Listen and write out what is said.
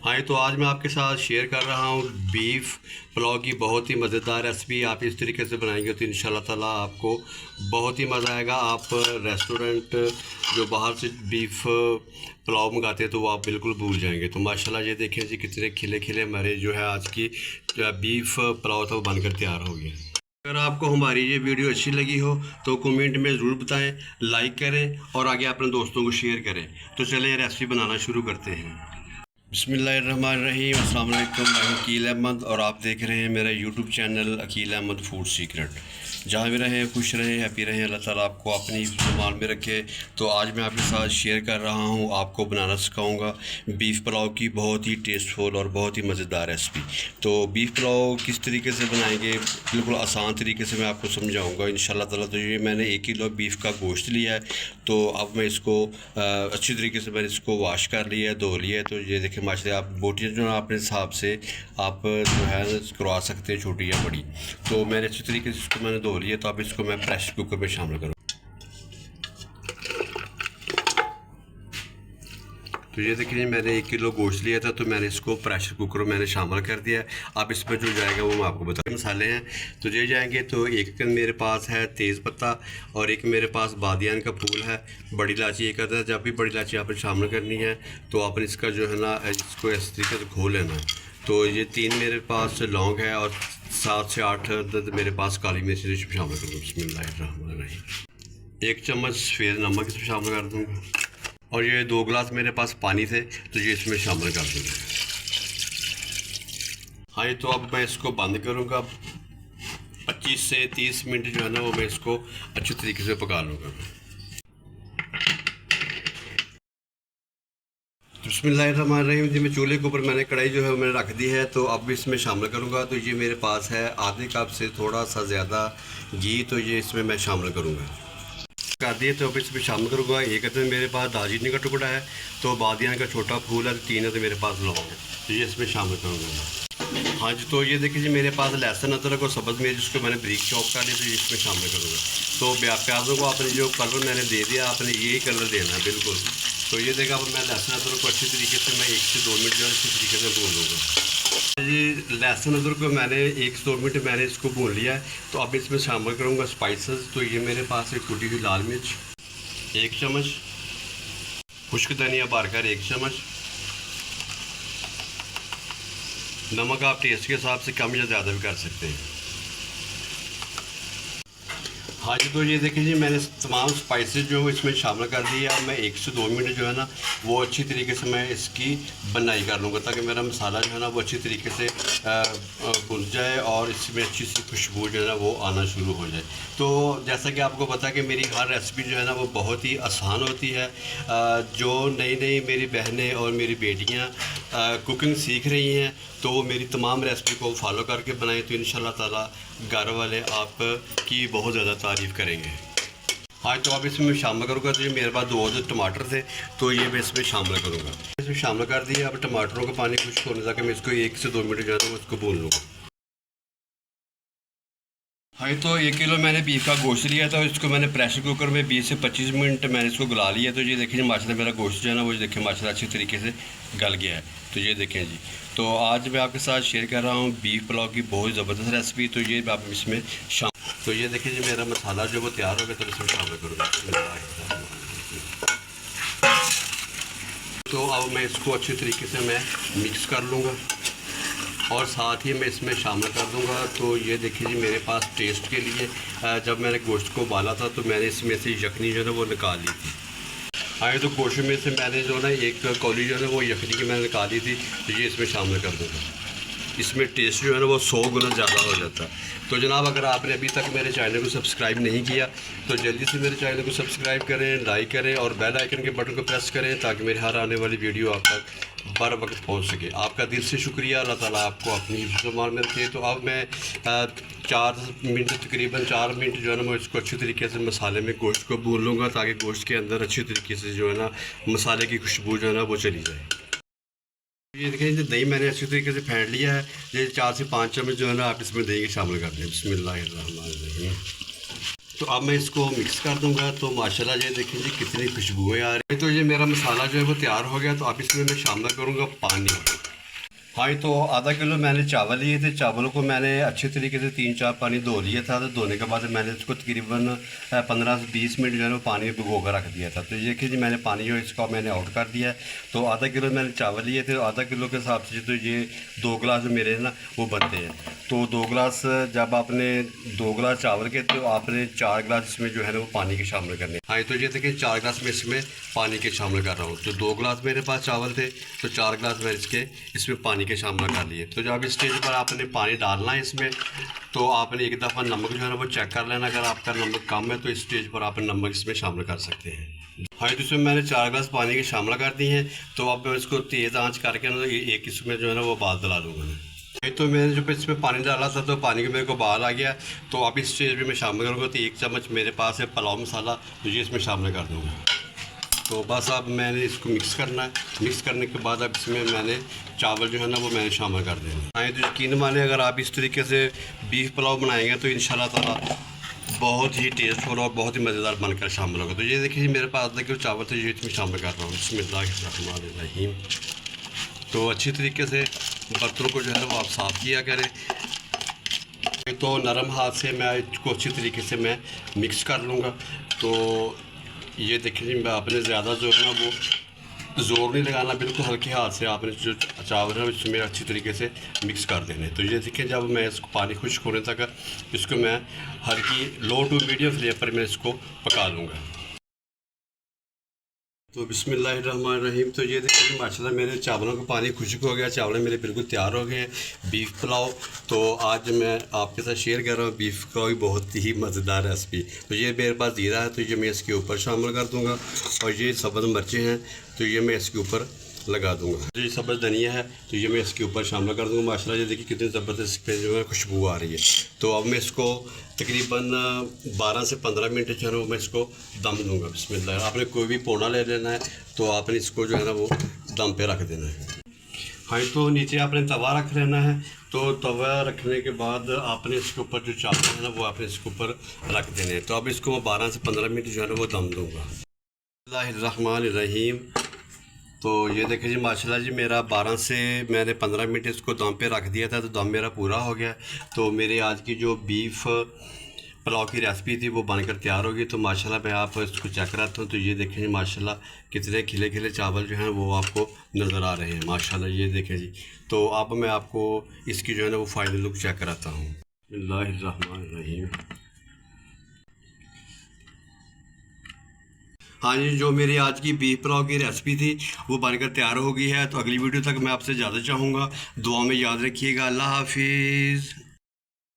हाँ, तो आज मैं आपके साथ शेयर कर रहा हूँ बीफ पुलाव की बहुत ही मज़ेदार रेसिपी। आप इस तरीके से बनाएंगे तो इंशाल्लाह ताला आपको बहुत ही मज़ा आएगा। आप रेस्टोरेंट जो बाहर से बीफ पुलाव मंगाते हैं तो वो आप बिल्कुल भूल जाएंगे। तो माशाल्लाह ये देखें जी कितने खिले खिले हमारे जो है आज की बीफ पुलाव था वो बनकर तैयार हो गया। अगर आपको हमारी ये वीडियो अच्छी लगी हो तो कमेंट में ज़रूर बताएं, लाइक करें और आगे अपने दोस्तों को शेयर करें। तो चलिए रेसिपी बनाना शुरू करते हैं। बिस्मिल्लाहिर्रहमानिर्रहीम, अस्सलाम वालेकुम। मैं हूं अकील अहमद और आप देख रहे हैं मेरा YouTube channel Akeel Ahmed food secret. जहाँ भी रहें खुश रहें, हैप्पी रहें, अल्लाह ताला आपको अपनी ज़ुबान में रखे। तो आज मैं आपके साथ शेयर कर रहा हूँ, आपको बनाना सिखाऊंगा बीफ पुलाव की बहुत ही टेस्टफुल और बहुत ही मज़ेदार रेसिपी। तो बीफ पुलाव किस तरीके से बनाएंगे बिल्कुल आसान तरीके से मैं आपको समझाऊँगा इंशाल्लाह ताला। तो ये मैंने 1 किलो बीफ का गोश्त लिया है, तो अब मैं इसको अच्छी तरीके से मैंने इसको वाश कर लिया है, धो लिया है। तो ये देखिए माशाल्लाह, आप बोटियाँ जो है अपने हिसाब से आप जो है करवा सकते हैं, छोटी या बड़ी। तो मैंने अच्छी तरीके से इसको मैंने धो लिया, तो अब इसको मैं प्रेशर कुकर में शामिल करूँ। तो ये देखिए मैंने 1 किलो गोश्त लिया था, तो मैंने इसको प्रेशर कुकर में मैंने शामिल कर दिया है। अब इसमें जो जाएगा वो मैं आपको बता मसाले हैं तो ये जाएंगे। तो एक मेरे पास है तेज़ पत्ता और एक मेरे पास बादियान का फूल है, बड़ी इलायची एक अदद। जब भी बड़ी इलायची आपने शामिल करनी है तो आपने इसका जो है ना इसको इस तरीके से घोल लेना है। तो ये 3 मेरे पास लौंग है और 7 से 8 अदद मेरे पास काली मिर्च शामिल कर दूँ। बिस्मिल्लाहिर्रहमानिर्रहीम। 1 चम्मच सफ़ेद नमक इसमें शामिल कर दूँगा और ये 2 गिलास मेरे पास पानी थे तो ये इसमें शामिल कर दूँगा। हाँ, ये तो अब मैं इसको बंद करूँगा। 25 से 30 मिनट जो है ना वो मैं इसको अच्छी तरीके से पका लूँगा। बिस्मिल्लाहिर्रहमानिर्रहीम जी, मैं चूल्हे के ऊपर मैंने कढ़ाई जो है मैंने रख दी है, तो अब इसमें शामिल करूँगा। तो ये मेरे पास है आधे कप से थोड़ा सा ज़्यादा घी, तो ये इसमें मैं शामिल करूँगा। कर दिए तो अब इसमें शामिल करूँगा। एक अदद मेरे पास दालचीनी का टुकड़ा है, तो बादियान का छोटा फूल है, 3 अदद मेरे पास लौंग है, तो ये इसमें शामिल करूँगा। हाँ जी, तो ये देखिए जी मेरे पास लहसुन अदरक और सब्ज़ मिर्च जिसको मैंने बारीक चॉप कर लिया, तो ये इसमें शामिल करूँगा। तो प्याज़ों को आपने जो कलर मैंने दे दिया, आपने यही कलर देना है बिल्कुल। तो ये देखा अब मैं लहसुन अदरक को अच्छी तरीके से मैं 1 से 2 मिनट जो है अच्छी तरीके से भून लूँगा। जी लहसुन अदरक को मैंने 1 से 2 मिनट मैंने इसको भून लिया है। तो अब इसमें शामिल करूँगा स्पाइसेस। तो ये मेरे पास है कुटी हुई लाल मिर्च 1 चम्मच, खुश्क धनिया भरकर 1 चम्मच, नमक आप टेस्ट के हिसाब से कम या ज़्यादा भी कर सकते हैं। हाँ जी, तो ये देखिए जी मैंने तमाम स्पाइसेस जो है इसमें शामिल कर दिए। अब मैं 1 से 2 मिनट जो है ना वो अच्छी तरीके से मैं इसकी बनाई कर लूँगा, ताकि मेरा मसाला जो है ना वो अच्छी तरीके से भुन जाए और इसमें अच्छी सी खुशबू जो है ना वो आना शुरू हो जाए। तो जैसा कि आपको पता है कि मेरी हर रेसिपी जो है ना वो बहुत ही आसान होती है। जो नई नई मेरी बहनें और मेरी बेटियाँ कुकिंग सीख रही हैं तो वो मेरी तमाम रेसिपी को फॉलो करके बनाएं, तो इंशाल्लाह ताला घर वाले आपकी बहुत ज़्यादा तारीफ़ करेंगे। हाँ, तो अब इसमें शामिल करूँगा। तो ये मेरे पास 2 जो टमाटर थे तो ये मैं इसमें शामिल करूँगा। इसमें शामिल कर दिया। अब टमाटरों का पानी खुश्क होने तक मैं इसको 1 से 2 मिनट जो है ना उसको भून लूँगा। हाँ, तो 1 किलो मैंने बीफ का गोश्त लिया था, इसको मैंने प्रेशर कुकर में 20 से 25 मिनट मैंने इसको गला लिया। तो ये देखिए माशाल्लाह मेरा गोश्त जो है ना वो देखिए माशाल्लाह अच्छी तरीके से गल गया है। तो ये देखें जी, तो आज मैं आपके साथ शेयर कर रहा हूँ बीफ पुलाव की बहुत ज़बरदस्त रेसिपी। तो ये आप इसमें तो ये देखिए जी मेरा मसाला जो वो तैयार हो गया, तो इसमें शामिल करूँगा। तो अब मैं इसको अच्छी तरीके से मैं मिक्स कर लूँगा और साथ ही मैं इसमें शामिल कर दूंगा। तो ये देखिए जी मेरे पास टेस्ट के लिए जब मैंने गोश्त को उबाला था तो मैंने इसमें से यखनी जो है ना वो निकाल ली थी। हाँ, तो गोश्त में से मैंने जो ना 1 कौली जो है ना वो यखनी की मैंने निकाली थी, तो ये इसमें शामिल कर दूँगा। इसमें टेस्ट जो है ना वो 100 गुना ज़्यादा हो जाता है। तो जनाब, अगर आपने अभी तक मेरे चैनल को सब्सक्राइब नहीं किया तो जल्दी से मेरे चैनल को सब्सक्राइब करें, लाइक करें और बेल आइकन के बटन को प्रेस करें, ताकि मेरी हर आने वाली वीडियो आप तक बर वक्त पहुँच सके। आपका दिल से शुक्रिया। अल्लाह ताला आपको अपनी ज़ुबान में रखे। तो अब मैं 4 मिनट तकरीबन 4 मिनट जो है ना मैं इसको अच्छी तरीके से मसाले में गोश्त को भून लूँगा, ताकि गोश्त के अंदर अच्छी तरीके से जो है ना मसाले की खुशबू जो है ना वो चली जाए। ये देखें दही मैंने अच्छी तरीके से फेंट लिया है। ये 4 से 5 चम्मच जो है ना आप इसमें दही शामिल कर दें। बिस्मिल्लाहिर्रहमानिर्रहीम। तो अब मैं इसको मिक्स कर दूंगा। तो माशाल्लाह ये देखें जी कितनी खुशबुएं आ रही है। तो ये मेरा मसाला जो है वो तैयार हो गया। तो अब इसमें मैं शामिल करूँगा पानी। हाँ जी, तो आधा किलो मैंने चावल लिए थे। चावलों को मैंने अच्छे तरीके से 3-4 पानी धो लिया था। तो धोने के बाद मैंने इसको तकरीबन 15 से 20 मिनट जो है वो पानी में भिगो कर रख दिया था। तो ये देखिए जी, मैंने पानी जो इसका मैंने आउट कर दिया है। तो आधा किलो मैंने चावल लिए थे, आधा किलो के हिसाब से तो ये 2 गिलास मेरे ना वो बनते हैं। तो 2 गिलास, जब आपने 2 गिलास चावल के, तो आपने 4 गिलास इसमें जो है ना वो पानी के शामिल करने। हाँ, तो ये देखिए 4 गिलास में इसमें पानी के शामिल कर रहा हूँ। तो 2 गिलास मेरे पास चावल थे, तो 4 गिलास मैं इसमें पानी के शामिल कर लिए। तो जब इस स्टेज पर आपने पानी डालना है इसमें, तो आपने एक दफ़ा नमक जो है ना वो चेक कर लेना। अगर आपका नमक कम है तो इस स्टेज पर आप नमक इसमें शामिल कर सकते हैं। हाँ, तो इसमें मैंने 4 गिलास पानी के शामिल कर दिए हैं। तो अब मैं इसको तेज़ आंच करके ना एक इसमें जो है ना वो उबाल दिला दूँगा मैं। तो मैंने जो इसमें पानी डाला था, तो पानी के मेरे को उबाल आ गया। तो अब इस स्टेज पे मैं शामिल करूँगा। तो 1 चम्मच मेरे पास है पुलाव मसाला, तो ये इसमें शामिल कर दूँगा। तो बस अब मैंने इसको मिक्स करना है। मिक्स करने के बाद अब इसमें मैंने चावल जो है ना वो मैंने शामिल कर देना। हाँ, तो यकीन माने अगर आप इस तरीके से बीफ पुलाव बनाएंगे तो इंशाल्लाह ताला बहुत ही टेस्टफुल और बहुत ही मज़ेदार बनकर शामिल होगा। तो ये देखिए मेरे पास आधा किलो चावल थे, ये इसमें शामिल कर रहा हूँ। बिस्मिल्लाहिर्रहमानिर्रहीम। तो अच्छी तरीके से बर्तनों को जो है वो आप साफ़ किया करें। तो नरम हाथ से मैं इसको अच्छी तरीके से मैं मिक्स कर लूँगा। तो ये देखिए जी, आपने ज़्यादा जो है ना वो ज़ोर नहीं लगाना, बिल्कुल हल्के हाथ से आपने जो चावल है इसमें अच्छी तरीके से मिक्स कर देने। तो ये देखिए, जब मैं इसको पानी खुश्क होने तक इसको मैं हल्की लो टू मीडियम फ्लेम पर मैं इसको पका लूँगा। तो बिस्मिल्लाहिर्रहमानिर्रहीम। तो ये देखिए माशाल्लाह मेरे चावलों का पानी खुश्क हो गया, चावल मेरे बिल्कुल तैयार हो गए हैं बीफ पुलाव। तो आज मैं आपके साथ शेयर कर रहा हूँ बीफ पुलाव की बहुत ही मज़ेदार रेसिपी। तो ये मेरे पास ज़ीरा है, तो ये मैं इसके ऊपर शामिल कर दूँगा। और ये सब्ज़ मिर्चें हैं, तो ये मैं इसके ऊपर लगा दूँगा। ये सब्ज़ धनिया है, तो ये मैं इसके ऊपर शामिल कर दूँगा। माशाल्लाह ये देखिए कितनी ज़बरदस्त पे जो है खुशबू आ रही है। तो अब मैं इसको तकरीबन 12 से 15 मिनट जो है ना मैं इसको दम दूँगा। बिस्मिल्लाह। आपने कोई भी पौना ले लेना है, तो आपने इसको जो है ना वो दम पे रख देना है। हाँ, तो नीचे आपने तवा रख लेना है। तो तवा रखने के बाद आपने इसके ऊपर जो चावल है ना वो आपने इसके ऊपर रख देने हैं। तो अब इसको मैं 12 से 15 मिनट जो है ना वो दम दूँगा। बिस्मिल्लाहिर्रहमानिर्रहीम। तो ये देखिए जी माशाल्लाह जी, मेरा 12 से मैंने 15 मिनट इसको दम पे रख दिया था, तो दम मेरा पूरा हो गया। तो मेरी आज की जो बीफ पुलाव की रेसिपी थी वो बनकर तैयार होगी। तो माशाल्लाह मैं आप इसको चेक कराता हूँ। तो ये देखें जी माशाल्लाह कितने खिले खिले चावल जो हैं वो आपको नज़र आ रहे हैं माशाल्लाह। ये देखें जी। तो अब मैं आपको इसकी जो है ना वो फाइनल लुक चेक कराता हूँ। बिस्मिल्लाहिर्रहमानिर्रहीम। हाँ जी, जो मेरी आज की बीफ पुलाव की रेसिपी थी वो बनकर तैयार हो गई है। तो अगली वीडियो तक मैं आपसे ज़्यादा चाहूँगा, दुआ में याद रखिएगा। अल्लाह हाफिज़।